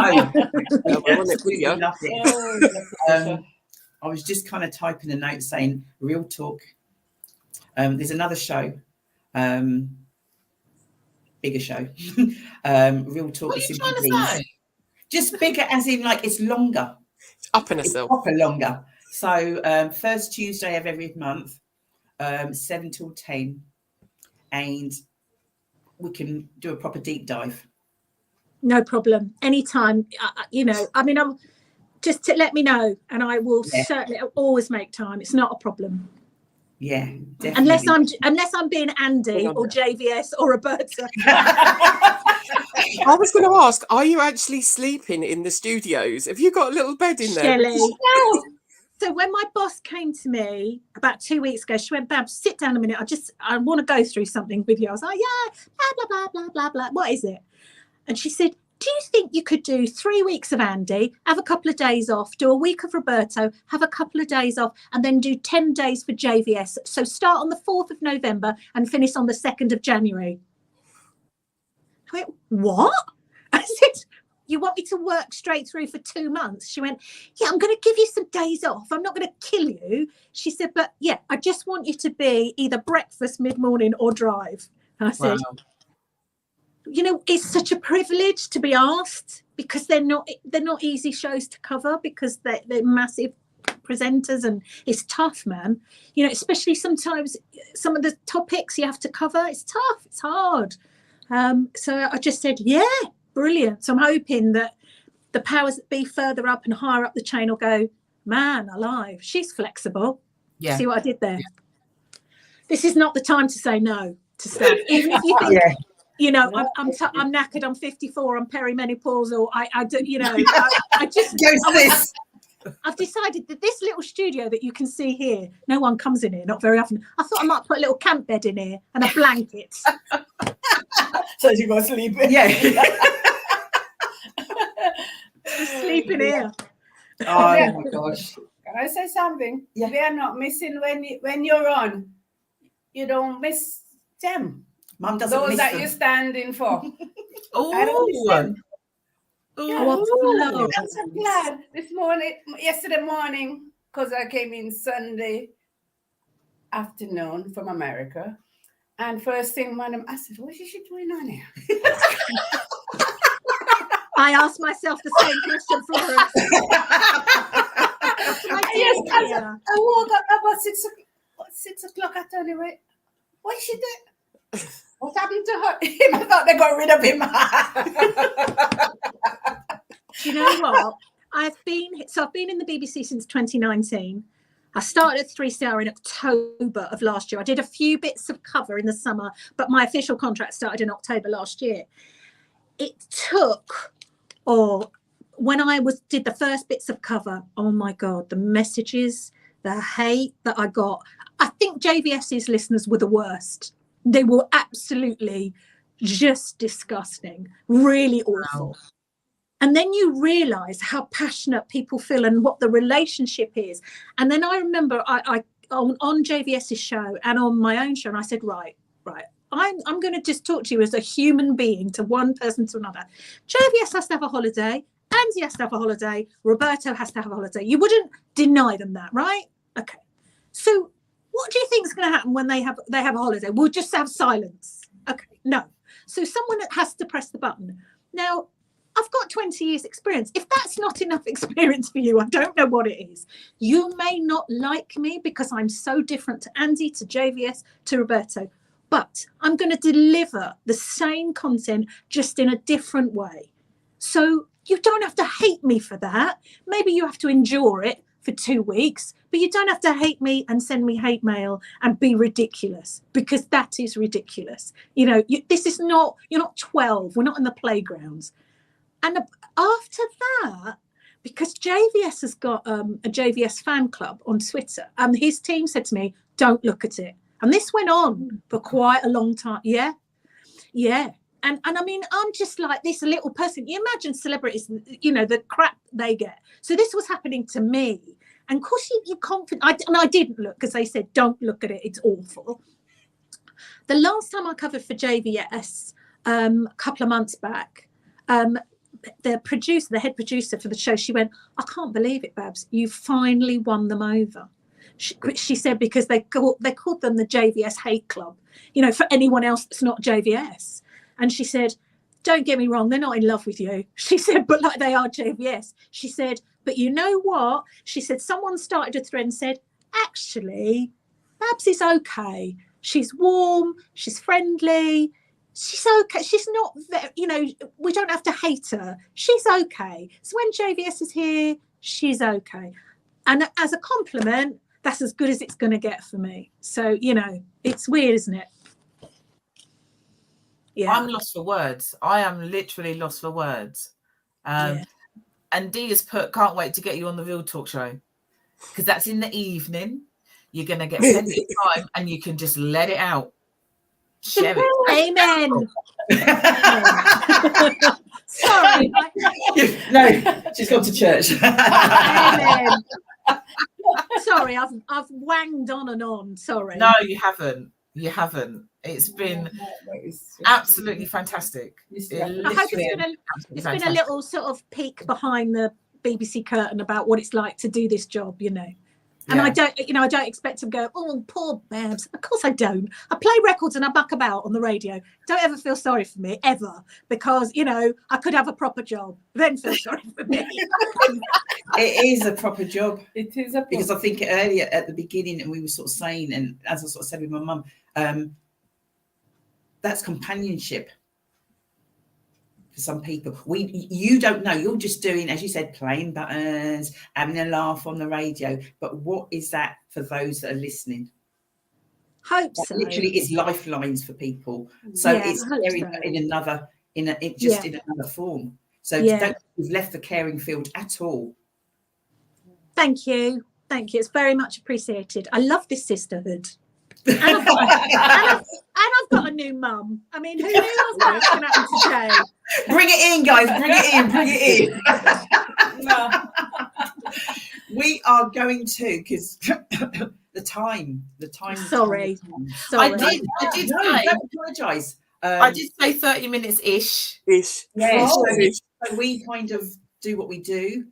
I was just kind of typing a note saying real talk. There's another show, bigger show. Real talk. What are you trying to say? Just bigger, as in like it's longer. Up in herself. Proper longer. So first Tuesday of every month, 7 till 10, and we can do a proper deep dive. No problem. Anytime. You know, I mean, I'm just to let me know, and I will certainly always make time. It's not a problem. Yeah, definitely. Unless I'm being Andy or JVS or Roberta. I was going to ask, are you actually sleeping in the studios? Have you got a little bed in there? Shelley. So when my boss came to me about 2 weeks ago, she went, Babs, sit down a minute. I want to go through something with you. I was like, yeah, blah, blah, blah, blah, blah, blah. What is it? And she said, do you think you could do 3 weeks of Andy, have a couple of days off, do a week of Roberto, have a couple of days off, and then do 10 days for JVS? So start on the 4th of November and finish on the 2nd of January. I went, what? I said, you want me to work straight through for 2 months? She went, yeah, I'm going to give you some days off. I'm not going to kill you. She said, but yeah, I just want you to be either breakfast, mid-morning or drive. And I said, you know, it's such a privilege to be asked, because they're not easy shows to cover, because they're massive presenters, and it's tough, man. You know, especially sometimes some of the topics you have to cover, it's tough, it's hard. So I just said, yeah, brilliant. So I'm hoping that the powers that be further up and higher up the chain will go, man alive, she's flexible. Yeah. See what I did there? Yeah. This is not the time to say no to stuff. Even if you think, you know, I'm knackered, I'm 54, I'm perimenopausal, I do, you know, I just this. I've decided that this little studio that you can see here, no one comes in here, not very often. I thought I might put a little camp bed in here and a blanket. So you go sleep. Yeah. Sleep in here. Oh my gosh. Can I say something? Yeah. They are not missing when you're on. You don't miss them. Mum doesn't those miss that them. you're standing for. I don't miss them. I'm so glad yesterday morning, because I came in Sunday afternoon from America, and first thing, madam, I said, what is she doing on here? I asked myself the same question, Florence. I woke up about 6 o'clock. I turned away. What is she doing? What happened to her? I thought they got rid of him. You know what? I've been in the BBC since 2019. I started at 3CR in October of last year. I did a few bits of cover in the summer, but my official contract started in October last year. It took, when I did the first bits of cover, oh my God, the messages, the hate that I got. I think JVS's listeners were the worst. They were absolutely just disgusting, really awful. Wow. And then you realise how passionate people feel and what the relationship is. And then I remember I on JVS's show and on my own show, and I said, right, I'm going to just talk to you as a human being, to one person to another. JVS has to have a holiday. Andy has to have a holiday. Roberto has to have a holiday. You wouldn't deny them that, right? Okay. So what do you think is going to happen when they have a holiday? We'll just have silence. Okay, no. So someone has to press the button. Now, I've got 20 years experience. If that's not enough experience for you, I don't know what it is. You may not like me because I'm so different to Andy, to JVS, to Roberto, but I'm going to deliver the same content just in a different way. So You don't have to hate me for that. Maybe you have to endure it for 2 weeks, but you don't have to hate me and send me hate mail and be ridiculous, because that is ridiculous. You know, this is not, you're not 12. We're not in the playgrounds. And after that, because JVS has got a JVS fan club on Twitter, and his team said to me, don't look at it. And this went on for quite a long time. Yeah. And I mean, I'm just like this little person. You imagine celebrities, you know, the crap they get. So this was happening to me. And of course, you're confident. I didn't look, because they said, don't look at it. It's awful. The last time I covered for JVS, a couple of months back, the head producer for the show, she went, I can't believe it, Babs. You finally won them over. She said, because they called them the JVS hate club, you know, for anyone else that's not JVS. And she said, don't get me wrong, they're not in love with you. She said, but like they are JVS. She said, but you know what? She said, someone started a thread and said, actually, Babs is okay. She's warm. She's friendly. She's okay. She's not, you know, we don't have to hate her. She's okay. So when JVS is here, she's okay. And as a compliment, that's as good as it's going to get for me. So, you know, it's weird, isn't it? Yeah. I'm lost for words. I am literally lost for words. And Deez put, can't wait to get you on the Real Talk show, because that's in the evening. You're going to get plenty of time and you can just let it out. Share it. Amen. Sorry. No, she's gone to church. Amen. Sorry, I've wanged on and on. Sorry. No, you haven't. You haven't. It's been absolutely fantastic. I hope it's been a little sort of peek behind the BBC curtain about what it's like to do this job, you know. And I don't expect to go, oh, poor Babs. Of course I don't. I play records and I buck about on the radio. Don't ever feel sorry for me, ever. Because, you know, I could have a proper job. Then feel sorry for me. It is a proper job. It is a because I think earlier at the beginning, and we were sort of saying, and as I sort of said with my mum, that's companionship. For some people, you don't know. You're just doing, as you said, playing buttons, having a laugh on the radio. But what is that for those that are listening? Hope that so. Literally, is lifelines for people. So it's caring in another, in another form. So we've left the caring field at all. Thank you. It's very much appreciated. I love this sisterhood. And I've got a new mum. I mean, who knew I was going to happen today? Bring it in, guys. Bring it in. No. We are going to, because the time. Sorry. I did say, don't apologise. I did say 30 minutes ish. Yes. So we kind of do what we do.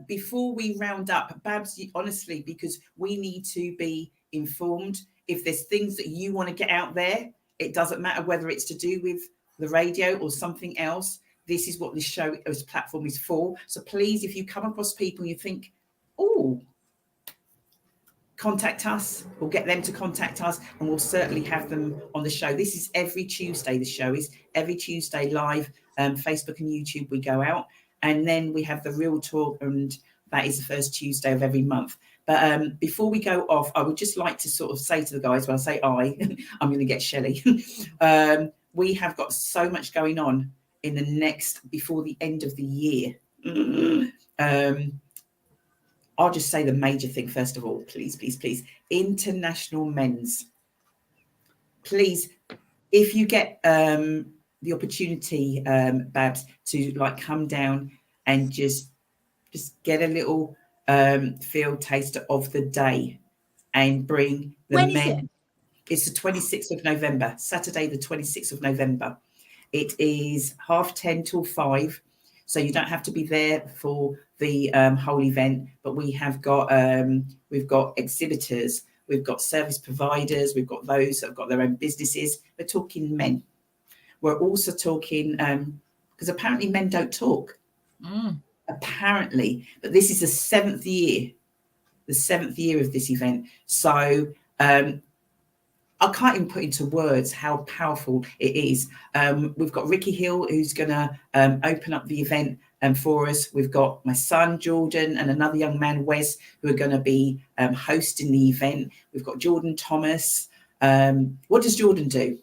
Before we round up, Babs, honestly, because we need to be informed. If there's things that you want to get out there, it doesn't matter whether it's to do with the radio or something else. This is what this show, this platform is for. So please, if you come across people and you think, oh, contact us, we'll get them to contact us, and we'll certainly have them on the show. This is every Tuesday. The show is every Tuesday live, Facebook and YouTube. We go out, and then we have the Real Talk, and that is the first Tuesday of every month. But before we go off, I would just like to sort of say to the guys, when I say I'm going to get Shelley. We have got so much going on in the before the end of the year. I'll just say the major thing first of all, please. International Men's. Please, if you get the opportunity, Babs, to like come down and just get a little field taster of the day and bring the when men. Is it? It's the 26th of November, Saturday, the 26th of November. It is 10:30 till 5. So you don't have to be there for the whole event, but we've got exhibitors, we've got service providers, we've got those that have got their own businesses. We're talking men. We're also talking, because apparently men don't talk. Apparently, but this is the seventh year of this event. So I can't even put into words how powerful it is. We've got Ricky Hill, who's going to open up the event for us. We've got my son, Jordan, and another young man, Wes, who are going to be hosting the event. We've got Jordan Thomas. What does Jordan do?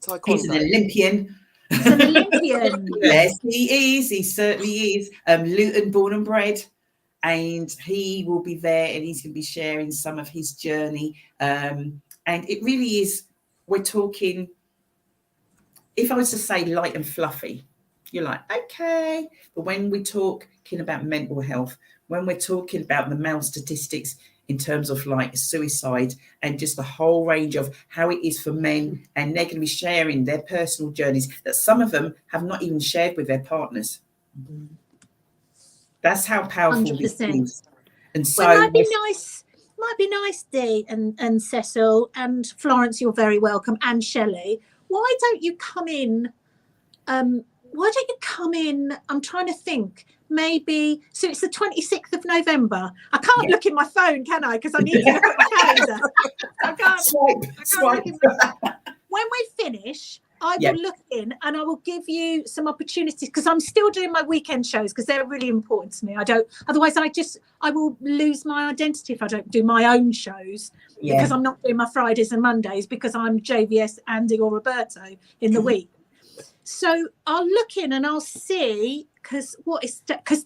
Taekwondo. He's an Olympian. He's an Olympian. Yes, he is. He certainly is. Luton born and bred. And he will be there, and he's going to be sharing some of his journey. And it really is, we're talking, if I was to say light and fluffy, you're like, okay. But when we're talking about mental health, when we're talking about the male statistics in terms of like suicide and just the whole range of how it is for men, and they're going to be sharing their personal journeys that some of them have not even shared with their partners. That's how powerful 100%. this is. And so well, might be nice, Dee and Cecil and Florence, you're very welcome, and Shelley. Why don't you come in? I'm trying to think. Maybe, so it's the 26th of November. I can't look in my phone, can I? Because I need to look at my calendar. I can't swipe. When we finish, I will look in and I will give you some opportunities, because I'm still doing my weekend shows because they're really important to me. Otherwise I will lose my identity if I don't do my own shows, because I'm not doing my Fridays and Mondays because I'm JVS, Andy or Roberto in the week. So I'll look in and I'll see, because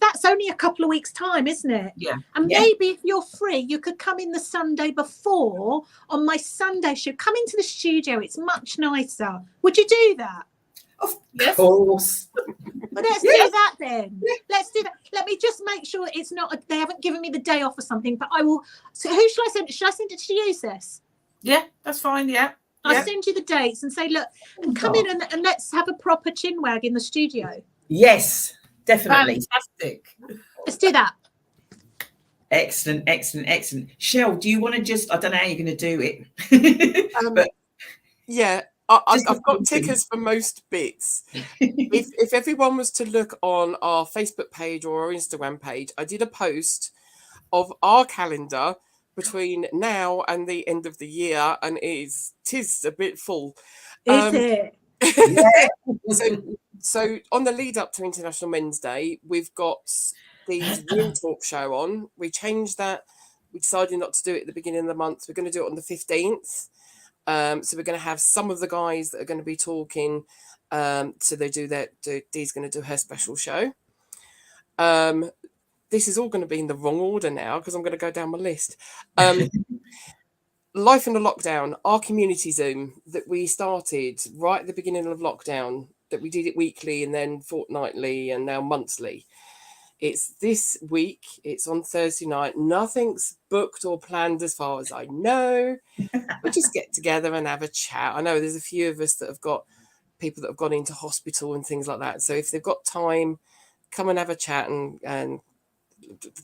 that's only a couple of weeks' time, isn't it? Yeah. And maybe if you're free, you could come in the Sunday before on my Sunday show. Come into the studio. It's much nicer. Would you do that? Of course. Well, let's do that then. Let's do that. Let me just make sure it's not, they haven't given me the day off or something, but I will. So who shall I send it? Should I send it to you, Cess? Yeah, that's fine. Yeah. I'll send you the dates and say, look, and come in and let's have a proper chinwag in the studio. Yes, definitely. Fantastic. Let's do that. Excellent. Shell, do you want to just, I don't know how you're going to do it. But yeah, I've got tickers for most bits. if everyone was to look on our Facebook page or our Instagram page, I did a post of our calendar between now and the end of the year, and tis a bit full. Is it? So on the lead up to International Men's Day, we've got the Real Talk show on. We changed that. We decided not to do it at the beginning of the month. We're going to do it on the 15th. So we're going to have some of the guys that are going to be talking. So they do that. Dee's going to do her special show. This is all going to be in the wrong order now because I'm going to go down my list. Life in the Lockdown, our community Zoom that we started right at the beginning of lockdown, that we did it weekly and then fortnightly and now monthly. It's this week. It's on Thursday night. Nothing's booked or planned as far as I know. We just get together and have a chat. I know there's a few of us that have got people that have gone into hospital and things like that. So if they've got time, come and have a chat and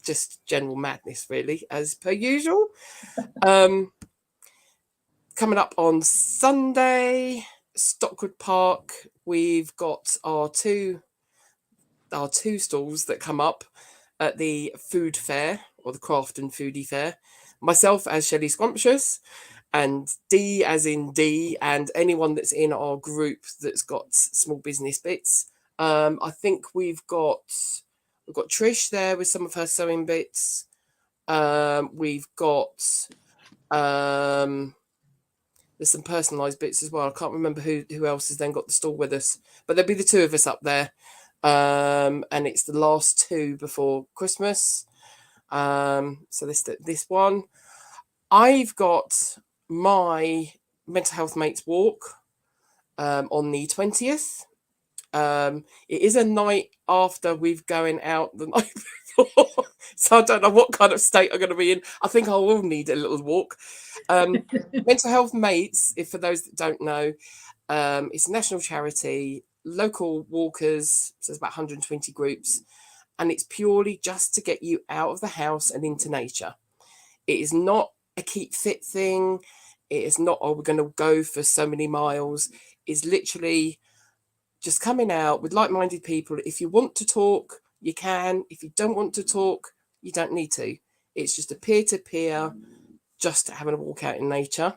just general madness, really, as per usual. Coming up on Sunday, Stockwood Park, we've got our two stalls that come up at the food fair, or the craft and foodie fair. Myself as Shelley Scrumptious, and Dee as in Dee, and anyone that's in our group that's got small business bits. I think we've got Trish there with some of her sewing bits. We've got there's some personalised bits as well. I can't remember who else has then got the stall with us, but there'll be the two of us up there. And it's the last two before Christmas. So this one, I've got my mental health mates walk on the 20th. It is a night after we've going out the night before, so I don't know what kind of state I'm going to be in. I think I will need a little walk. Mental Health Mates, if for those that don't know, it's a national charity, local walkers, so there's about 120 groups, and it's purely just to get you out of the house and into nature. It is not a keep fit thing. It is not, we're going to go for so many miles. It's literally just coming out with like-minded people. If you want to talk, you can. If you don't want to talk, you don't need to. It's just a peer-to-peer, just having a walk out in nature.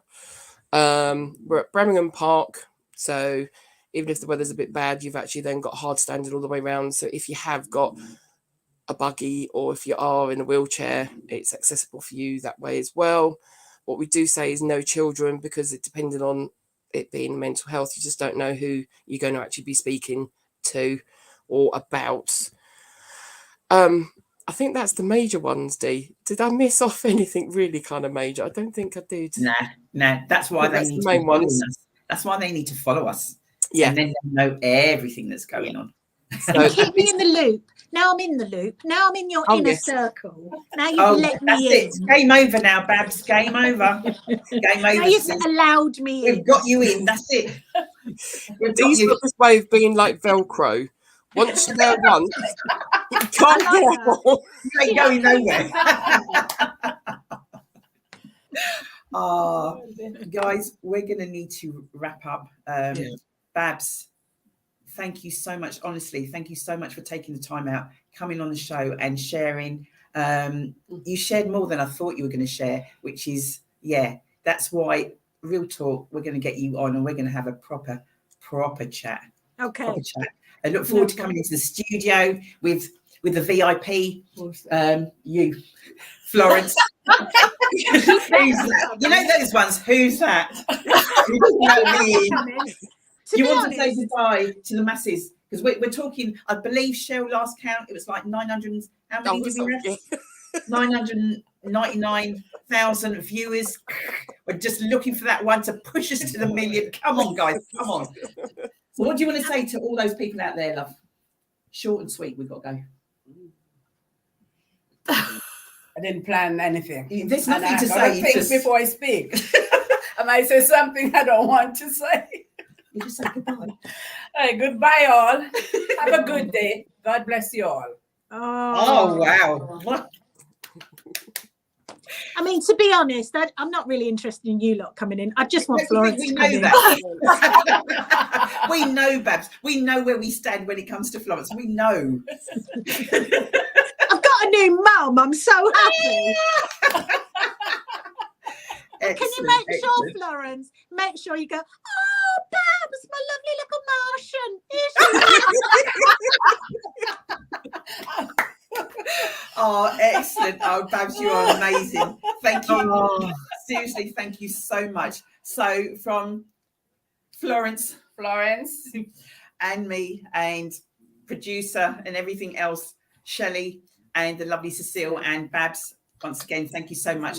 We're at Birmingham Park, so even if the weather's a bit bad, you've actually then got hard standing all the way around. So if you have got a buggy or if you are in a wheelchair, it's accessible for you that way as well. What we do say is no children, because it depending on it being mental health, you just don't know who you're going to actually be speaking to or about. I think that's the major ones, Dee. Did I miss off anything really kind of major? I don't think I did. Nah. That's why they need to be following us. That's why they need to follow us. Yeah. And then they know everything that's going on. So keep me in the loop. Now I'm in the loop. Now I'm in your inner circle. Now you've let me in. Game over now, Babs. Game over. Game over. Now you've allowed me in. We've got you in. That's it. Dee's got this way of being like Velcro. Once you're there once, you can't get out. You ain't going nowhere. Guys, we're going to need to wrap up. Babs, thank you so much. Honestly, thank you so much for taking the time out, coming on the show and sharing. You shared more than I thought you were going to share, which is, that's why, real talk, we're going to get you on and we're going to have a proper chat. Okay. Proper chat. I look forward to coming into the studio with the VIP. You, Florence. Who's that? You know those ones. Who's that? You want to say goodbye to the masses, because we're talking. I believe Shell last count it was like 900. How many did we have? 999,000 viewers. We're just looking for that one to push us to the million. Come on, guys. Come on. So what do you want to say to all those people out there, love? Short and sweet, we've got to go. I didn't plan anything. There's nothing to say. Think before I speak. I might say something I don't want to say. You just say goodbye. Hey, goodbye, all. Have a good day. God bless you all. Oh wow. What? I mean, to be honest, I'm not really interested in you lot coming in. I just want Florence to come in. We know, Babs. We know where we stand when it comes to Florence. We know. I've got a new mum. I'm so happy. Can you make sure, Florence, make sure you go, oh, Babs, my lovely little Martian. Oh, excellent. Oh, Babs, you are amazing. Thank you. Seriously, thank you so much. So from Florence and me and producer and everything else, Shelley and the lovely Cecile and Babs, once again, thank you so much.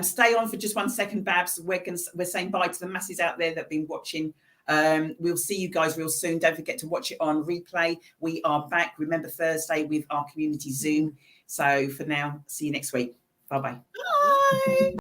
Stay on for just 1 second, Babs. We're saying bye to the masses out there that have been watching. We'll see you guys real soon. Don't forget to watch it on replay. We are back, remember, Thursday with our community Zoom. So for now, see you next week. Bye-bye. Bye.